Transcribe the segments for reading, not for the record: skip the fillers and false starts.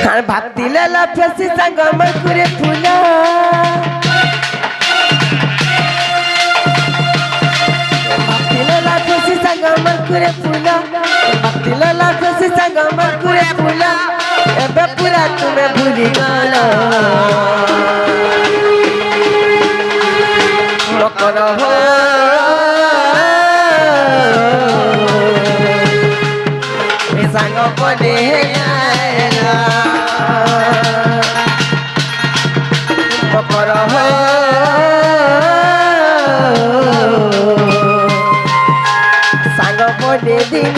আর ভাত দিলে লাফেছি সাঙ্গ আমার করে ফুলা ভাত দিলে লাফেছি সাঙ্গ আমার করে ফুলা ভাত দিলে লাফেছি সাঙ্গ আমার করে ফুলা এবে পুরা তুমি ভুলি গেল মকর সাঙ্গ বলে মকর সাঙ্গ বলে দিন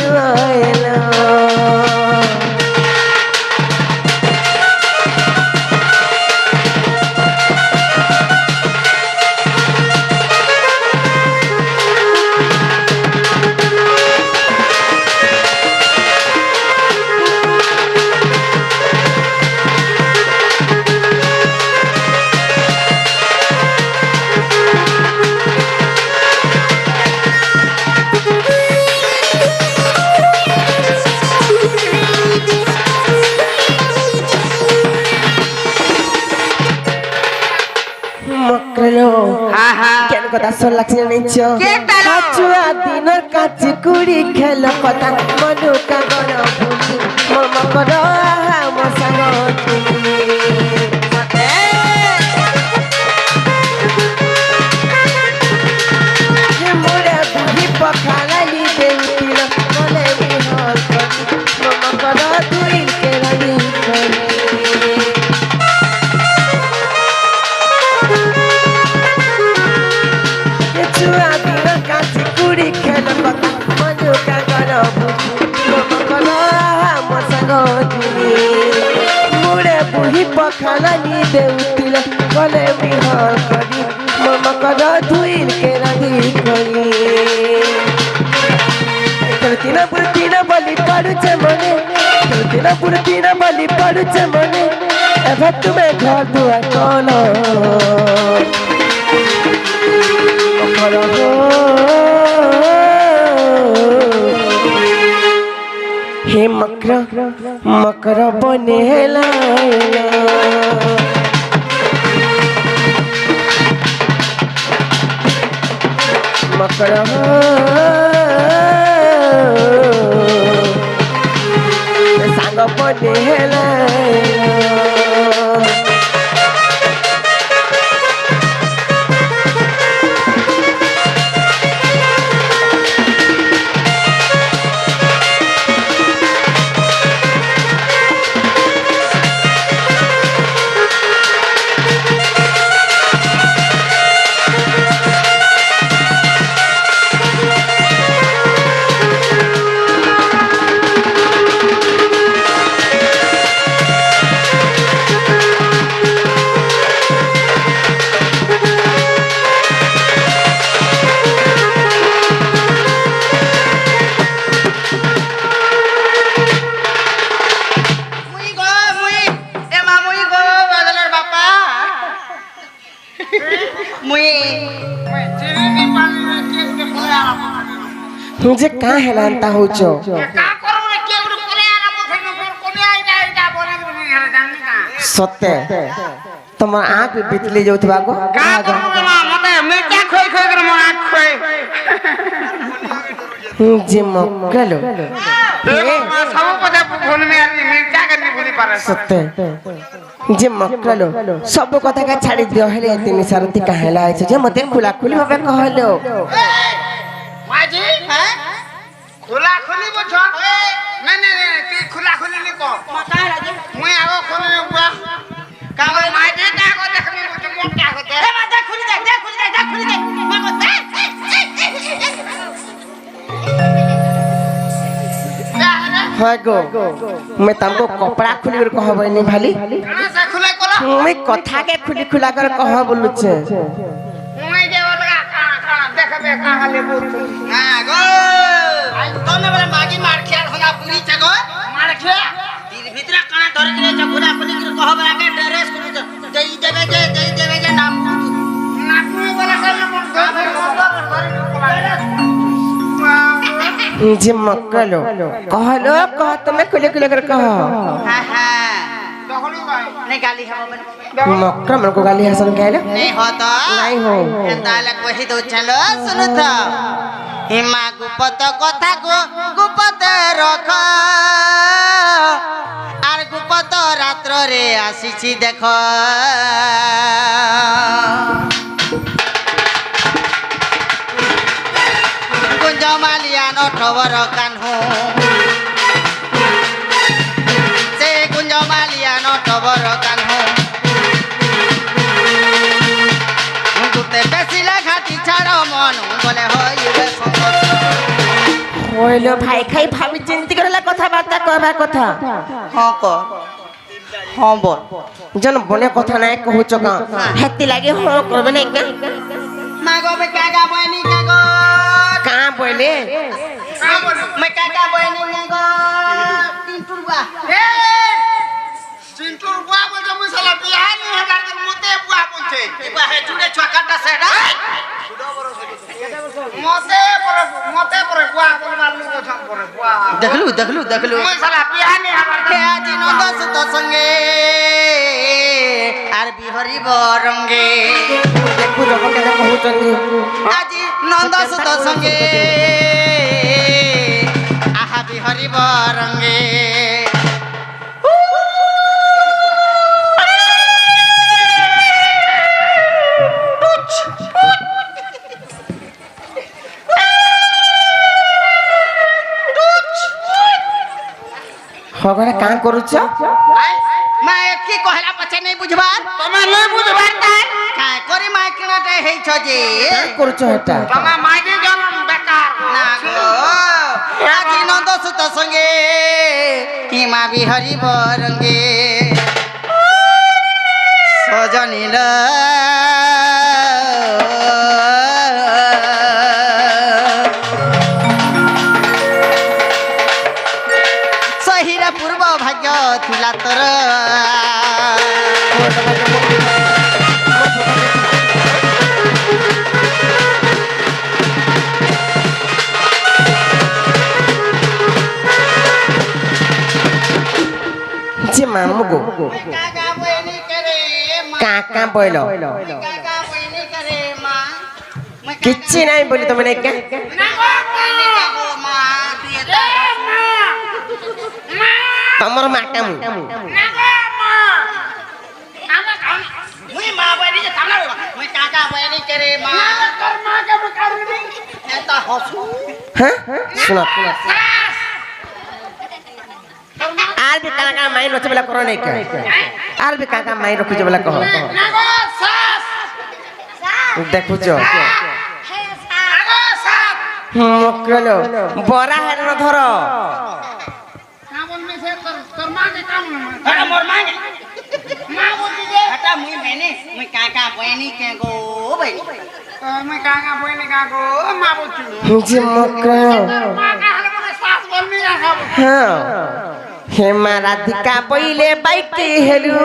কথা শোন লাগছে নিচ্ছ কাচুয়া দিনের কাছে কুড়ি খেল কথা মনু কাগর ভুলি মম কর মশাগ মোরা বুঝি পখালি দেউছিল বলে বিহল মম কর দুই কেরানি মুড়ে বুহি পখালি দেউছিল গলে বিহল করি মম কর ধুইল কেরানি করি তিনা বলি পড়ুছে মনে তিনা বলি পড়ুছে মনে এবে তুমি ঘর দুয়ার কল हे मकर बनेला मकर सांग बनेला तुझे का हेलांता होचो सत्य तुम आँख बितली जाउथबा गो जे मक्कलो सत्य जे मक्कलो सब कथा का छाड़ी दियो हेले तिनी सरती कहेला है जे मते खुला खुली होबे कहलो माजी हैं खुला खुली बोछो नहीं तू खुला खुली नहीं को मका लागे मुई आगो खुली नहीं बुआ का माजी का को देखनी बोछो मोटा होते ए माता खुली दे मको दे हां गो मैं तुमको कपड़ा खुली कर कहबे नहीं भाली से खुला कोला मैं कथा के खुली खुला कर कह बोलु छे मुई जे ओलगा का देखबे का हाले बोल हां गो आई तने बरे मागी मार खेल होना पूरी जगह मार खे भीतर काना धर के चकुला खुली कर कहबे के ड्रेस खुली देई देबे जे नाम नाम वाला जे मक्कलो कहलो कह तुम खुले खुले कर कह हां हां नहीं गाली हम मक्कर मन को गाली हसन कहले नहीं हो तो नहीं हो एंताले कहि दो चलो सुनो तो हिमा गुपत कथा को गुपत रख आर गुपत रात्र रे आसीछि देख गुंजमालिया नठवर कान्हू से गुंजमालिया नठवर कान्हू तुते बेसिला घाटी छाड़ो मन बोले होइबे संतोष ओइलो भाई खाई भाबी चिंती करला কথা বার্তা কবা কথা हाँ को हाँ बोल जन बने কথা নাই कहूच का हेती लागे हो करबे नै का मागो में काका बहनी कागो का बोले मैं काका बहनी कागो चिंटुरबा ए चिंटुरबा बोल जो मुसला बिहानी हजार दिन मोते बुआ बोलछे एबा हे जुडे छकाटा सेडा मोते पर बुआ बोलबा लोग छम पर बुआ देखलु मुसला बिहानी हजार के आज नंद सुत संगे आर बिहरी बरंगे देखु जब के कहउचंदी আজি নন্দ সুত সঙ্গে আহা বিহরি বরঙ্গে হগরে কাম করুছ মা কি কহলা পছে নাই বুঝবার তোমা নাই বুঝবার তাই কাই করি মা কিনাতে হেইছ যে কাম করুছ এটা তোমা মাইদি জনম বেকার না গো আজি নন্দ সুত সঙ্গে হিমা বিহরি বরঙ্গে সজনিল সহিরা পূর্ব ভাগ্য থিলা তোর যে মামু গো কাকা বইনি করে মা কাকা বইল কাকা বইনি করে মা কিচ্ছি নাই বলি তুমি নাই কা না গো মা তুই এটা তোমার মা কামু মুই মা বইনি যে তামলা মুই কাকা বইনি করে মা তোর মা কে বকারি নি এটা হসু হ্যাঁ শোনা আর भी काका का माई रखे वाला करो नहीं का আর भी काका माई रखे वाला कहो না গো সাস देखु जो আগো সাস মকলো বড়া হের ন ধর কামন মেসে তোর মা কে কাম এটা মোর মা মা বলতি যে এটা মুই বেনে মুই কাকা বইনি কে গো ভাই মুই কাকা বইনি কা গো মা বলছি যে মকলো মা কা হলে মনে সাস বলনি না খাবো হ্যাঁ হেমা রাধিকা বইলে বাইকে হেলু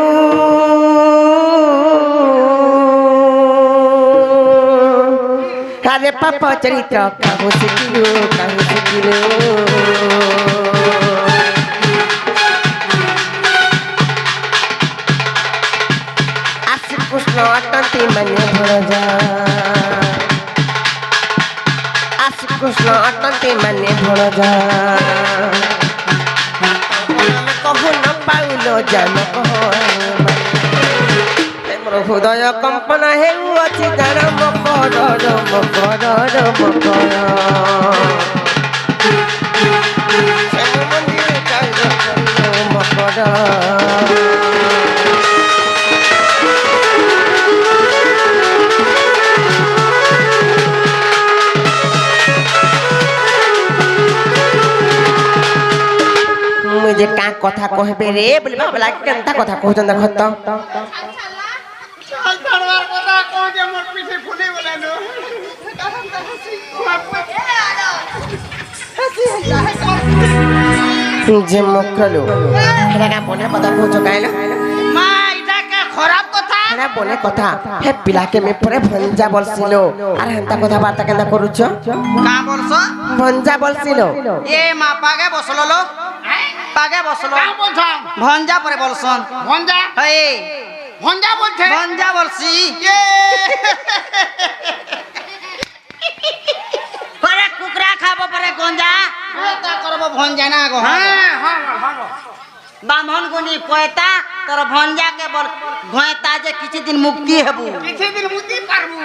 আরে পাপা চরিত্র কাহু শিখিলু আশি কৃষ্ণ অটন্তি মানে ভরা যা আশি কৃষ্ণ অটন্তি মানে ভরা যা কহু ন পাউল জান কহ মোর হৃদয় কম্পন হেউଅଛି ଜାଣ ମକର ମନ୍ଦିର ମକର मुझे का कथा कहबे रे बोले बाबला केनता कथा कहउछन देख त चल तड़वार কথা কো যে মোর পিছে ফুলি বলেনো যে মকলো হেলা का বনে কথা कहउछ काइला মা এটা কে খারাপ কথা হেলা বনে কথা হে পিলা के में परे भंजा बलसिलो আর হেনতা কথা বার্তা কেনতা করুছ কা বলছো ভঞ্জা বলছিল এ মা পাগে বসলো লো পাগে বসলো কা বলছাম ভঞ্জা পরে বলছন ভঞ্জা এই ভঞ্জা বলছে ভঞ্জা বলছি কে পরে কুকরা খাবো পরে গঞ্জা তা করব ভঞ্জা না গো হ্যাঁ হ্যাঁ হ্যাঁ বামন গুনি পয়তা তোর ভঞ্জা কে বল ঘয়তা যে কিছু দিন মুক্তি হেবু কিছু দিন বুঝতে পারবো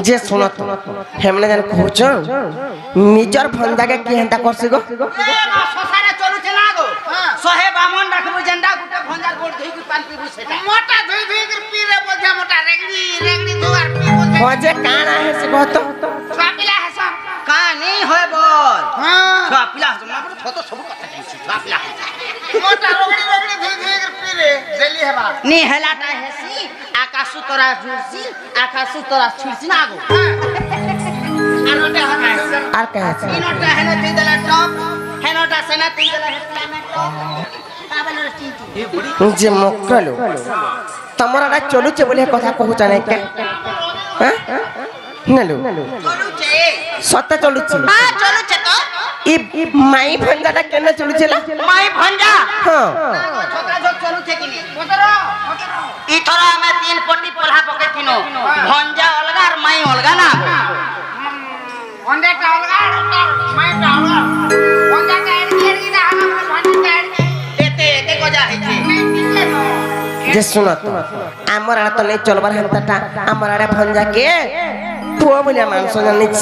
যে শুনো হেমনে জান কହୁଛ নিজর ভঞ্জাকে কি হেন্তা করছি গো সসারে চলুছে না গো সহে বামন রাখবো জেন্ডা গুটা ভঞ্জা গোল ধই কি পান পিবু সেটা মোটা ধুই ধুই করে পিরে বলছে মোটা রেগড়ি রেগড়ি দুয়ার পি বলছে হজে কানা হেছে কত ছাপিলা হেসম কানি হয় বল হ্যাঁ ছুয়া পিলা হস না বড় ছোট সব কথা কইছি ছুয়া পিলা মোটা রগড়ি রগড়ি ধুই ধুই করে পিরে জেলি হেবা নি হেলাটা হেসি আকাশু তোরা জুরছি আকাশু তোরা ছুরছি না গো আর ওটা হয় আর কে আছে ইনোটা হেনে তিন দলা টপ হেনোটা সেনা তিন দলা হেসলা মে টপ তাবেলর চিন্তি যে মকলো তোমার আড়া চলুছে বলে কথা কହୁଛ নাই কে হ্যাঁ নেলু চলুছে সত্য চলুছে হ্যাঁ চলুছে তো ই মাই ভঞ্জাটা কেন চলুছে মাই ভঞ্জা হ্যাঁ ছোটা ছোট চলুছে কিনি ই থরা আমি তিন পটি পলহা পকে কিনো ভঞ্জা অলগা আর মাই অলগা না ভঞ্জাটা অলগা মাইটা অলগা ভঞ্জাটা এড়ি এড়ি না হানা ভঞ্জাটা এড়ি এতে এতে গজা হইছে যে শুনো আমার আড়া তো নেই চলবার হান্তাটা আমার আড়া ভঞ্জাকে পুয়া বলে মাংস জানিছ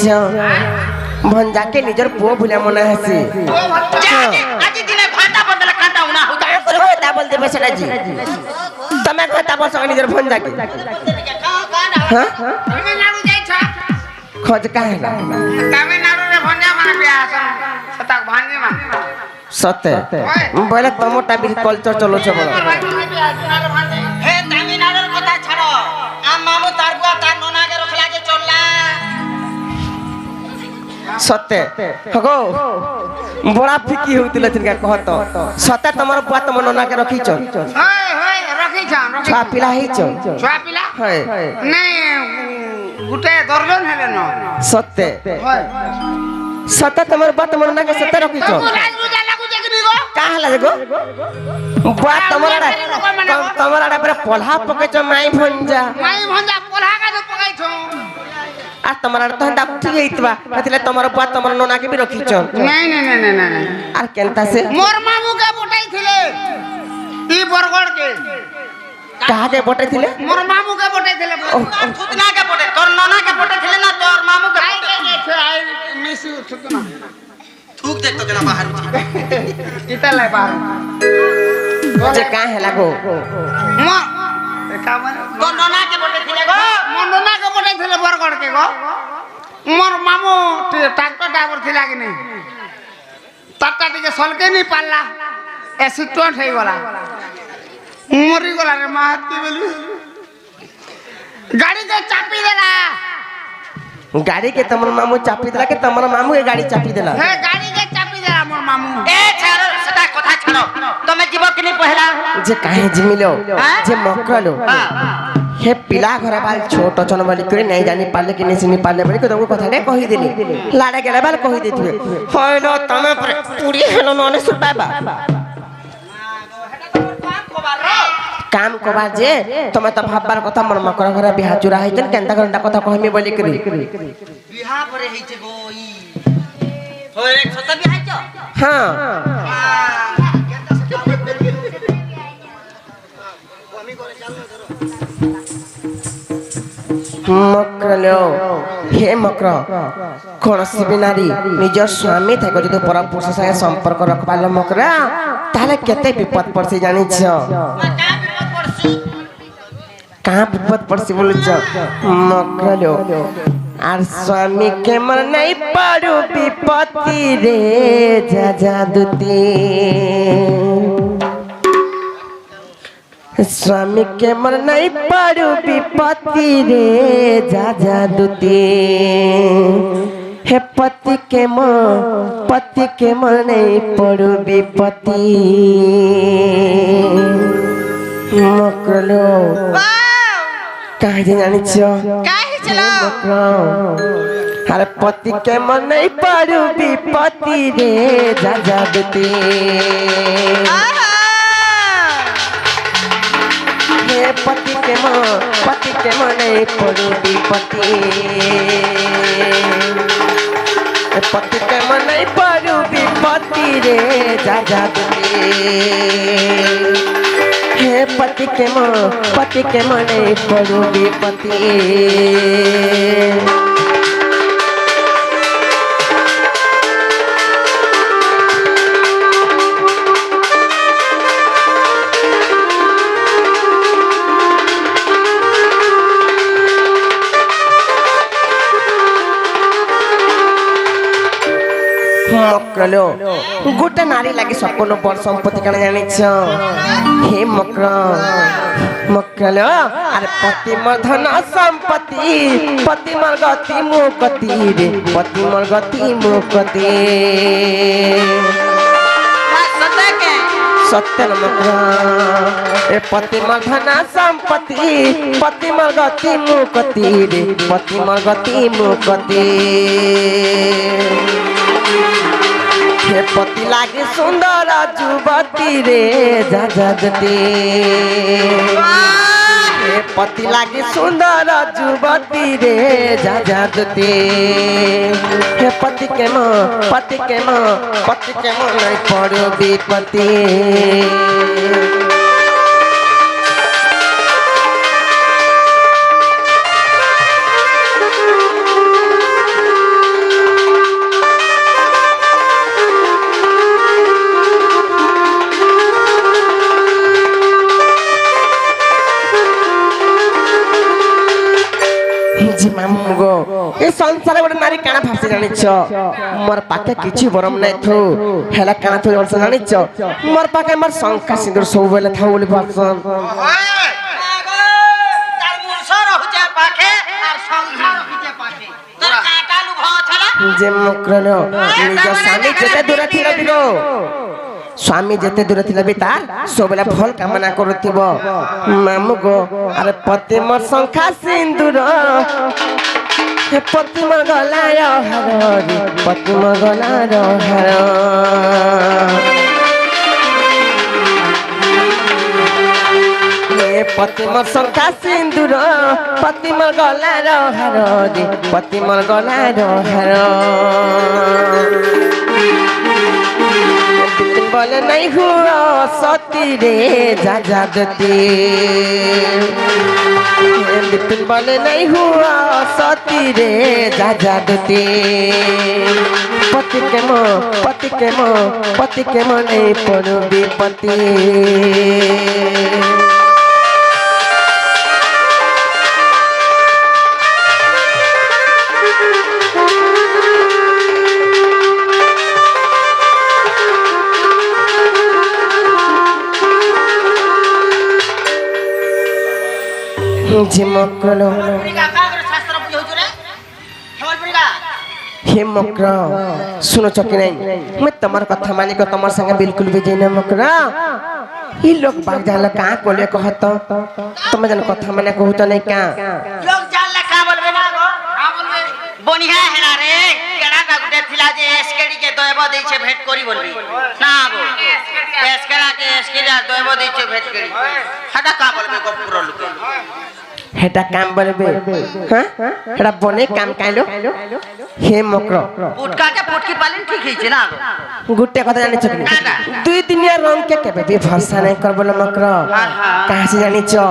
ভঞ্জাকে নিজের পুয়া বলে মনে আছে আজি দিনে ঘন্টা বদলে কাঁটা উনা হউতা কথা বলতে বেসেটা জি তুমি কথা বলছো নিজের ভঞ্জাকে হ্যাঁ তামিলনাড়ু যাইছ খোঁজ কাহেলা তামিলনাড়ুরে ভঞ্জা মানে বিয়া আছে সতাক ভাঙ্গে মানে সতে বলে তোমারটা বি কালচার চলছে বড় হে তামিলনাড়ুর কথা ছাড়ো আম মামু তার বুয়া তার ননাকে রখলা যে চললা সতে হগো বড়া ফিকি হউতিল তিনকা কহত সতে তোমার বুয়া তোমার ননাকে রখিছ হয় হয় রখিছ ছুয়া পিলা হইছ ছুয়া পিলা হয় নাই গুটে দর্জন হেলে ন সতে হয় সতে তোমার বুয়া তোমার ননাকে সতে রখিছ রাজগুজা লাগু দেখবি গো কাহলা দেখো বুয়া তোমার আড়া পরে পলহা পকেছ মাই ভঞ্জা মাই ভঞ্জা পলহা কাজে পকাইছ আর তোমার আড়া তো হেন্তা ঠিক হইতবা এতলে তোমার বুয়া তোমার ননাকে বি রখিছ নাই নাই নাই নাই নাই আর কেনতা সে মোর মামুকে পটাইছিলে ই বরগড়কে কাহাকে বটাইছিলে মোর মামুকে পটাইছিলে থুতনাকে পটে তোর ননাকে পটে ছিলে না তোর মামুকে আই পটে গেছে আই মিসু থুতনা থুক দেখতো কেন বাহার ইতা লাই বাহার যে কাহেলা গো মো কামনে তোর ননাকে পটে ছিলে গো মোর ননাকে পটাইছিলে বরগড়কে গো মোর মামু ট্রাক্টর ড্রাইভার ଥିଲା কি নাই তারটা টিকে সলকে নি পারলা অ্যাক্সিডেন্ট হই গলা মরি গলা রে মাত কি বলি গাড়িতে চাপি দেলা गाड़ी के तमर मामू चापी दिला के तमर मामू के गाड़ी चापी दिला হে গাড়িতে চাপি দেলা মোর মামু এ ছাড়ো সেটা কথা ছাড়ো তুমি জীব কি নি পহলা जे काहे जिमिलो जे मकलो हे पिला घर बाल छोट चन वाली करे नहीं जानी पाले कि नहीं सुनी पाले बड़ी को तुमको कथा ने कहि देली लाडे गेले बाल कहि देथिबे होइलो तमे पूरी हेलो नने सुटाबा काम कोबा जे तमे त भाबबार कथा मन मकर घर बिहा चुरा हैतन केनता घंटा कथा कहमी बोली करी বিহা পরে হইছে গো ই হয় রে ছোট বিহা হইছো हां मकरलो हे मकर कोनसी भी नारी निज स्वामी थाको जदि परपुरुष संगे संपर्क रखबाल मकर ताले केते विपद पड़सी जानि छ कहाँ विपद पड़सी बोलु छ मकरलो आर स्वामी के मन नहीं पड़ू विपत्ति रे जा दुती स्वामी के मन नहीं पड़ू विपत्ति रे जा दुती हे पति के मन नहीं पड़ू विपत्ति मकलो कहाँ जानी छो কাই ছিল अरे पति के मन नहीं पड़ू विपत्ति रे जादती हे पति के मन नहीं पड़ू विपत्ति पति के मन नहीं पड़ू विपत्ति रे जादती हे पति के मन नहीं पड़ू विपत्ति मक्कलो गोटे नारी लगे सपन बड़ संपत्ति कण जानिछ हे मक्कलो अरे पति मोर धन संपत्ति पति मोर गति मुकति रे पति मोर गति मुकति सत्य मक्कलो ए पति मोर धन संपत्ति पति मोर गति मुकति रे पति मोर गति मुकति हे पति लागे सुंदर जुवती रे जादती हे पति लागे सुंदर जुवती रे जादती हे पति के नहीं पड़ो विपत्ति ए संसार गोटे नारी काना भाषे जानिछ मोर पाखे किछि बरम नै थो हेला काना थो वर्ष जानिछ मोर पाखे मोर शंका सिंदूर सब बेले था बोली भाषण तार मुरस रहउचे पाखे और संसार रहउचे पाखे तोर काटा लुभ छला जे मक्रनो निज स्वामी जेते दूर थिला बिलो स्वामी जेते दूर थिला बि तार सब बेले फल कामना करथिबो मामु गो अरे पति मोर शंका सिंदूर हे पति मोर गला हर पति मोर गला हर हे पति मोर शंका सिंदूर पति मोर गला हर पति मोर गला हर बोले नहीं हुआ सती रे जादती बिपिन बोले नहीं हुआ सती रे जादती पति के मो नहीं पड़ो विपत्ति जे मक्कलो शास्त्र बुझौ रे हेवल पुरिका हे मक्रा सुनो चकी नहीं मैं तुम्हार कथा मानी को तुम्हार संगे बिल्कुल भी जेना मक्रा ई लोग बाग जाला का कोले कहत तुम जन कथा माने कहत नहीं का लोग जाला का बोलबे ना गो का बोलबे बनिया हेला रे केडा का गुटे थिला जे एसकेडी के दोयबो दै छे भेट करी बोलबी ना गो एसकेडा दोयबो दै छे भेट करी हटा का बोलबे गो पुरो लोग हेटा काम बोलबे हां हेटा बने काम काइलो हे मक्रा पुटका के पुटकी पालिन ठीक है छे ना गो गुट्टे कथा जानि छकनी दुई दिनिया रंग के केबे भी भरोसा नहीं कर बोल मक्रा कहां से जानि छ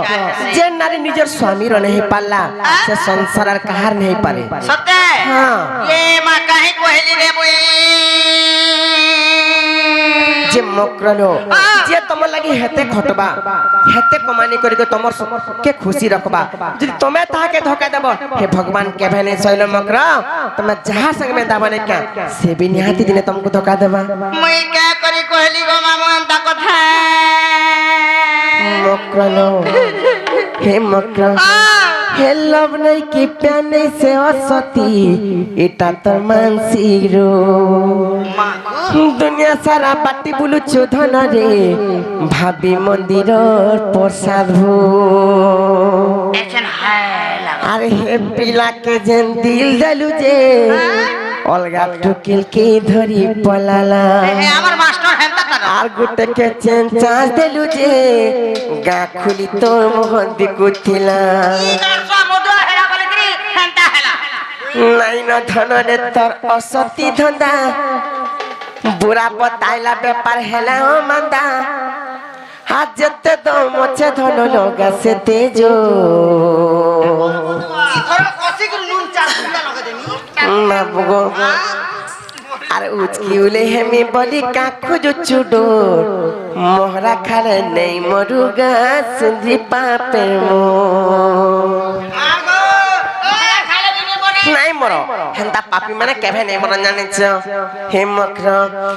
जे नारी निजर स्वामी र नहीं पाला से संसार कहार नहीं पारे सत्य हां ये मां काहे कोहेली रे मुई जे मक्रलो जे तुम लगी हेते खटबा हेते कमानी करी के तुमर के खुशी रखबा जदि तमे ता के धोखा देबो हे भगवान के भेने सैल मकरा तमे जहां संग में दाबने क्या से भी निहाती दिने तुमको धोखा देबा मुई क्या करी कोहेली गो मामू अंता कथा मक्रलो हे मक्रा हे लव नहीं की प्यार नहीं से असती एटा तो मानसी रो दुनिया सारा बाटी बुलु चोधन रे भाभी मंदिर प्रसाद हो एचन हाय अरे हे पिला के जन दिल दलु जे अलगा टुकिल के धरी पलाला আমার মাস্টার হেনতা কার আর গুটে কে চেন চাঁদ দেলু যে গা খুলি তোর মোহন দিকুথিলা দর্শা মধু হেলা বলে কি হেনতা হেলা নাই না ধনরে তোর অসতি ধন্দা বুড়া বতাইলা ব্যাপার হেলা ও মান্দা হাত যেতে দম আছে ধন লগা সে তেজো ধর কসি করে নুন চাল কুলা লগে দেনি না বগো আর উচকি উলে হেমি বলি কাকু জুচুডো মোহরা খালে নেই মরুগা সুন্দরি পাপে মো আগো ওরা খালে দিনে বনে নাই মর হেন্তা পাপি মানে কেভে নেই মর জানিছ হে মক্র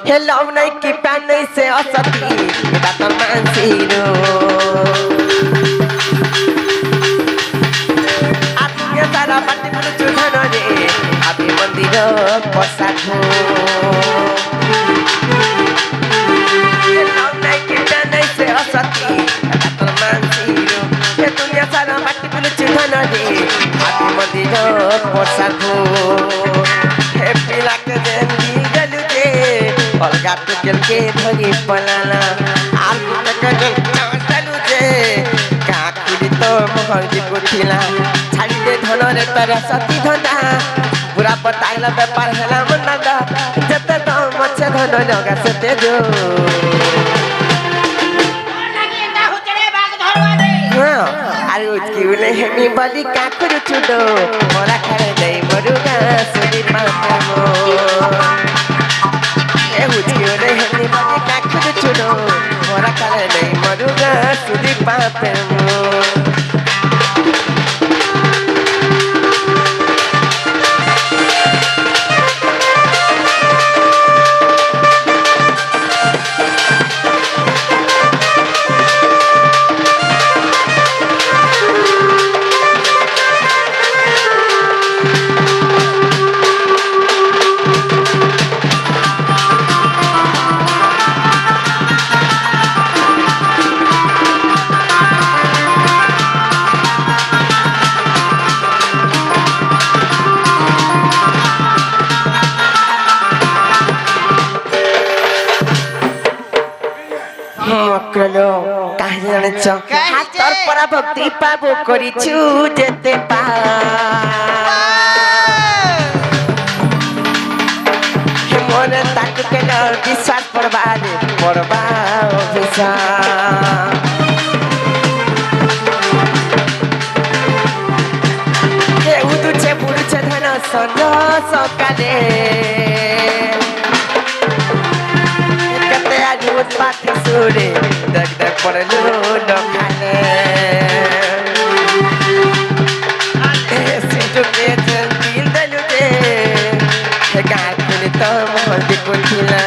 হে লভ নাই কি প্যান নাই সে অসতি এটা তোর মানসিরো আত্মীয় তারা পাটি বলে চুধন রে আবি মন্দির পসাখো হে লভ নাই কি প্যান নাই সে অসতি এটা তোর মানসিরো হে দুনিয়া সারা পাটি বলে চুধন রে আবি মন্দির পসাখো হে পিলা के दिन दिल गलु दे अलगा टुकल के धरी पलाला आल के दिन चांदलु दे का खुली तो मोहन की कुथिला छाड़ी दे धन रे तारा सती धंदा पूरा बताइला व्यापार हेला मनदा जते तो मछे धन लगा से तेजो নাকি এটা হচ্ছে রে বাঘ ধরবা দে अरे उसकी उले हेमी बली काकुरु चुडो मोरा खाले दई मरुगा सुदी पापमो ए उसकी उले हेमी बली काकुरु चुडो मोरा खाले दई मरुगा सुदी पापमो মক্রলো কাহে জানেছ হাতর পরা ভক্তি পাবো করিছু যেতে পা মনে তাকে কেন বিশ্বাস পড়বারে পড়বা অভিশাপ হে উদুছে পুড়ুছে ধন সন্দ সকালে পাখি সুরে দেখ দেখ পড়লো ডখালে সিটু পেয়েছে দিল দেলু দে গাছ খুলি তো মোহন দিকুথিলা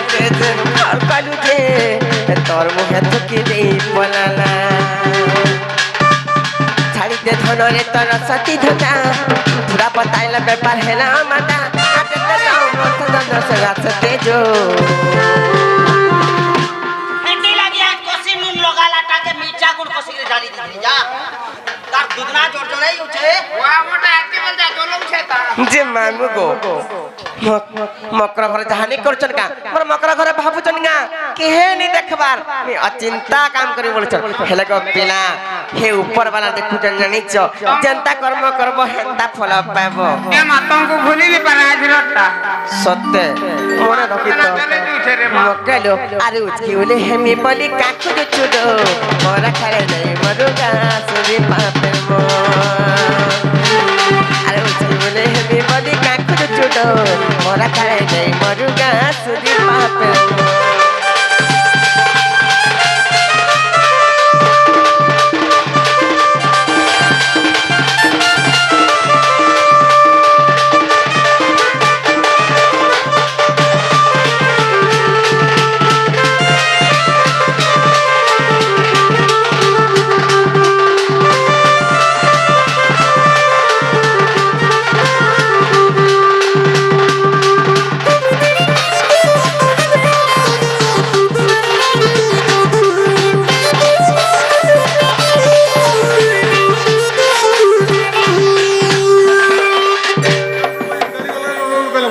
পেয়েছে ঘর কালু দে তোর মুখে থুকি দেই পলালা ছাড়ি দে ধনরে তোর সতী ধোকা পুরা বতাইলা ব্যাপার হেলা মাতা তেজো হেন্দি লাগি আজ কসি নুন লগালা টাকে মিঠা গুড় কসি করে জালি দিদি যা তার দুধনা জোর জোড়াই উঠে ওয়া মোটা একটি বলতে চলুম সেটা যে মানবো গো মকর ঘরে জাহানি করছন কা মোর মকর ঘরে ভাবুছন গা কেহে নি দেখবার মি অচিন্তা কাম করি বলছন হেলে গো পিলা হে উপর वाला দেখুছন জানিছ চিন্তা কর্ম করব হেন্তা ফল পাবো এ মাতঙ্কু ভুলিলি পারাজিরটা সত্য মনে রাখি তো মকলো আরে উচকি ওলে হেমি বলি কাকু চুডো মোরা খারে নাই মরুগা সুরি পাপে মো আরে উচকি ওলে হেমি বলি কাকু চুডো মোরা খারে নাই মরুগা সুরি পাপে মো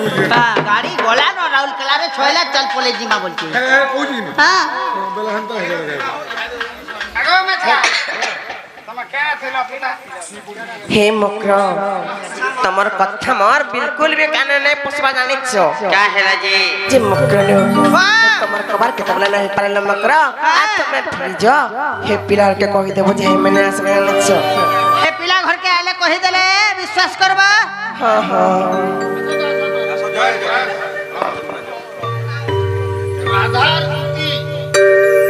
বুঝলি গাড়ি গলা ন রাউল কেলারে ছয়লা চল পলে জিমা বলছি হ্যাঁ কইছি হ্যাঁ বেলা হান্তা হয়ে গেল আগো মেছা তুমি কেন ছিল পিতা হে মক্র তোমার কথা মোর বিলকুল भी कान नहीं पुष्पा जानिछ क्या हेला जी যে মক্র তোমার কবার কেতবলে नहीं পারল মক্র आ তুমি ফিজ হে পিলার के কहि দেব যে मैंने আসবে জানিছ ए पिला घर के आले कहि देले विश्वास करबा हां हां রাধার দুতি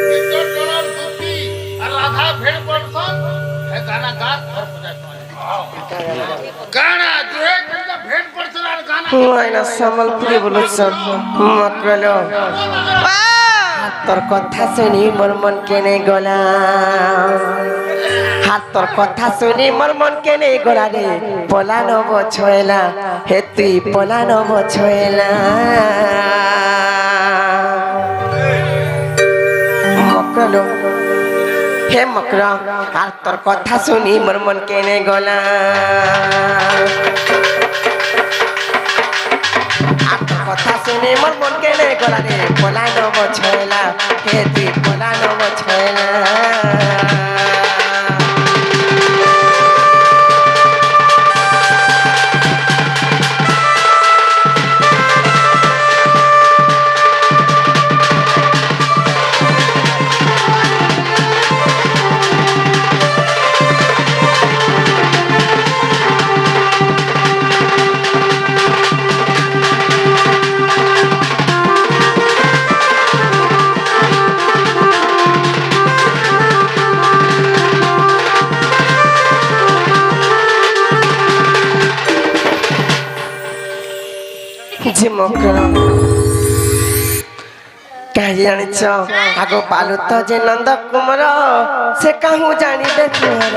ভিতর জড়ার দুতি আর রাধা ভেড় পড়ছন হে গানা গান ঘর পূজা গানা দুহে দুটা ভেড় পড়ছন আর গানা আইনা সম্বলপুরি বলছ মক্র লো তোর কথা শুনি মোর মন কেনে গলা হাত তোর কথা শুনি মোর মন কেনে গলা রে পলানো বছয়লা হে তুই পলানো বছয়লা মক্রলো হে মক্র আর তোর কথা শুনি মোর মন কেনে গলা কথা শুনে মোর মন কেনে গলা রে পলানো বছয়লা হে তুই পলানো বছয়লা যে মক্র কাহি জানিছ আগ পালু তো যে নন্দ কুমার সে কাহু জানিবে কিহর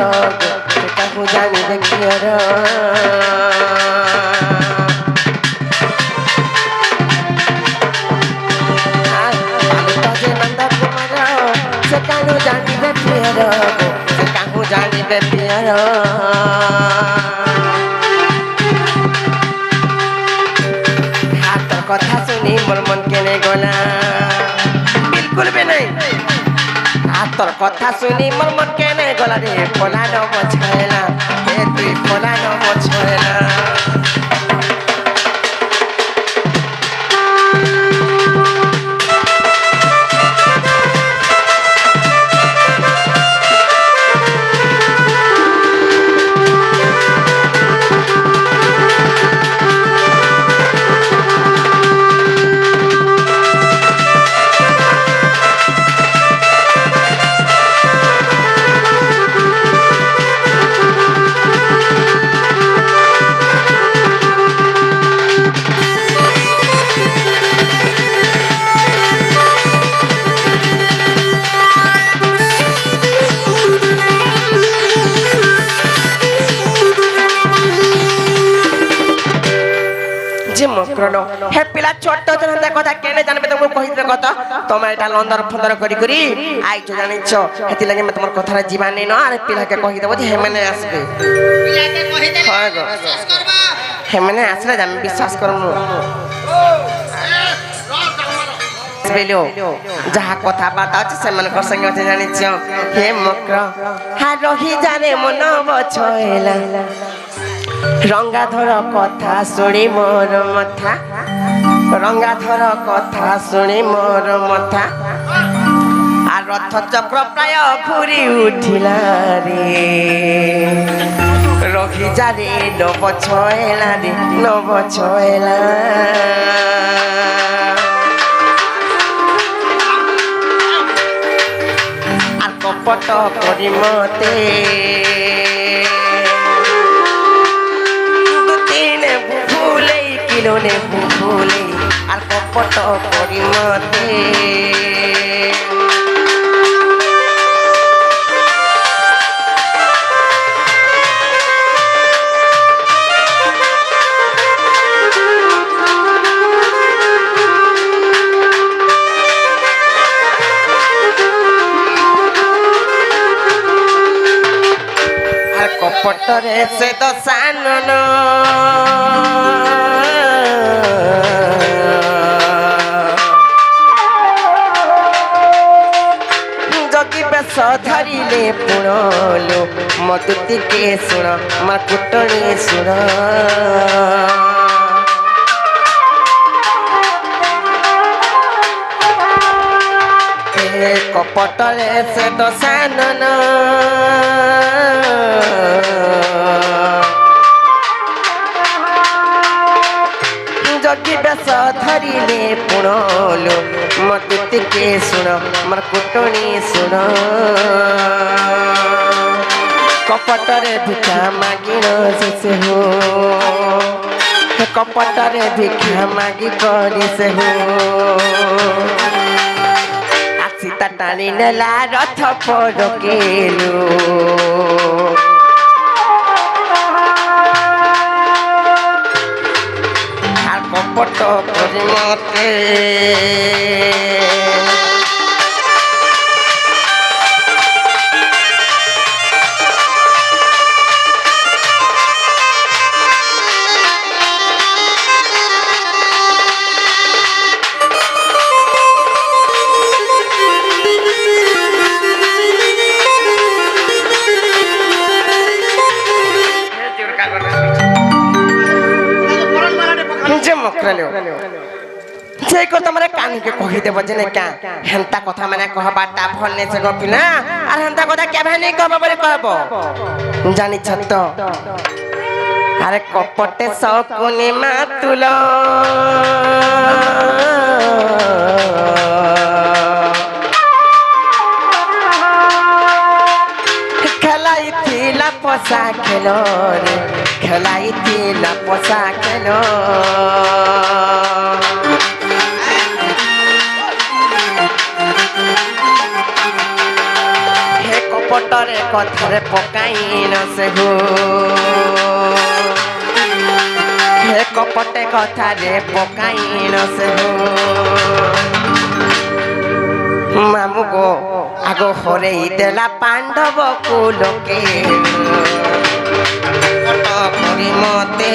সে কাহু জানিবে কিহর পালু তো যে নন্দ কুমার সে কাহু জানিবে কিহর সে কাহু জানিবে কিহর কথা শুনি মোর মন কেনে গলা বিলকুল भी नहीं आ তোর কথা শুনি মোর মন কেনে গলা রে পলানো বছয়লা হে তুই পলানো বছয়লা হে পিলা ছোট ছোট কথা কেনে জানবে তুমি কহিದ್ರೆ কথা তুমি এটা লন্দর ফন্দর করি করি আইছো জানিছ হেতি লাগি মে তোমার কথারে জীবানি ন আরে পিলাকে কহি দেব যে হেমানে আসবে পিলাকে কহি দেলে হয় গো বিশ্বাস করবা হেমানে আসলে আমি বিশ্বাস করমু বেলো যাহা কথা বার্তা আছে সেমানকর সঙ্গে আছে জানিছ হে মক্র হা রহি জানে মন বছয়লা রঙ্গাধর কথা শুনি মোর মথা রঙ্গাধর কথা শুনি মোর মথা আর রথ চক্র প্রায় ঘুরি উঠিলা রে রহি যারে নব ছয়লা রে নব ছয়লা আর কপট করি মতে কিলোনে ভুলে আর কপট করি মতে আর কপটরে সে তো সানন ଧରିଲେ ପୁଣଲୁ ମତେ ଟିକେ ଶୁଣ ମା କୁଟଣୀ ଶୁଣ କପଟରେ ସେ ତ ସାନନ ଜଗି ବେଶ ଧରିଲେ ପୁଣଲୁ ମତେ ଟିକେ ଶୁଣ ମୋର କୁଟଣୀ ଶୁଣ କପଟରେ ଭିକ୍ଷା ମାଗିଣ ସେ ହো କପଟରେ ଭିକ୍ଷା ମାଗି କରି ସେ ହো ସୀତା ଟାଣି ନେଲା ରଥ ପରକେଲୁ আর কপট করে মতে সেই কথা মানে কানকে কহিদেব যে না হেন্তা কথা মানে কহবাটা ভাল নেছে গপিলা আর হেন্তা কথা কেবে নেই কহব বলে কহব জানিছ তো আরে কপটে শকুনি মাতুল খেলাইছিলা পশা খেল রে খেলাইছিলা পশা খেল কপটরে কথারে পকাইন সে হো হে কপটে কথারে পকাইন সে হো মামু গো আগ হরেই দেলা পাণ্ডব কুলকে কপট করি মতে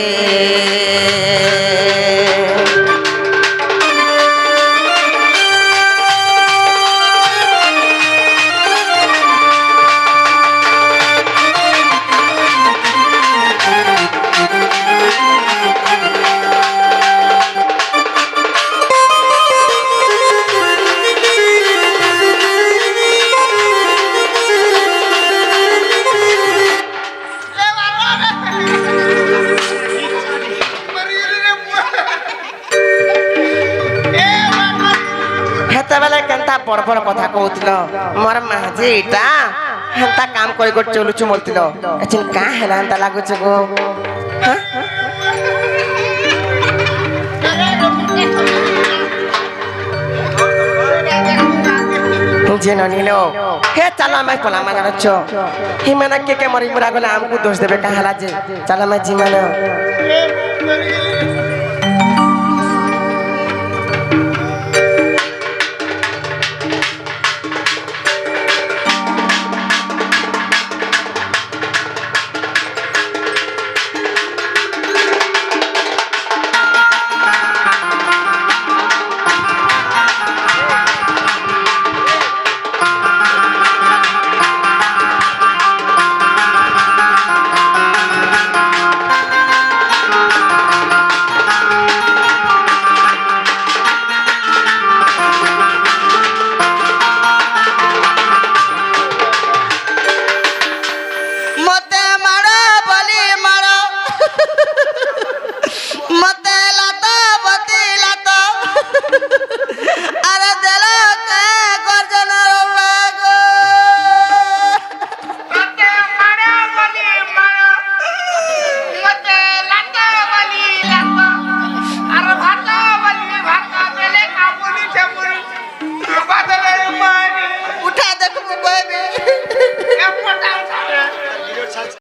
বড় বড় কথা কହୁଥିଲ ମୋର ମା ଯେ ଏଇଟା ହେନ୍ତା କାମ କରି କରି ଚଲୁଛୁ ବୋଲଥିଲ ଏଛିନ୍ କାଁ ହେଲା ହେନ୍ତା ଲାଗୁଛି ଗো যে ননিল হে চালো আমি পলা মানে রচ্ছ হি মানে কে মরি মুরা গলে আমকু দোষ দেবে কাঁ হেলা যে চালো আমি জি মানে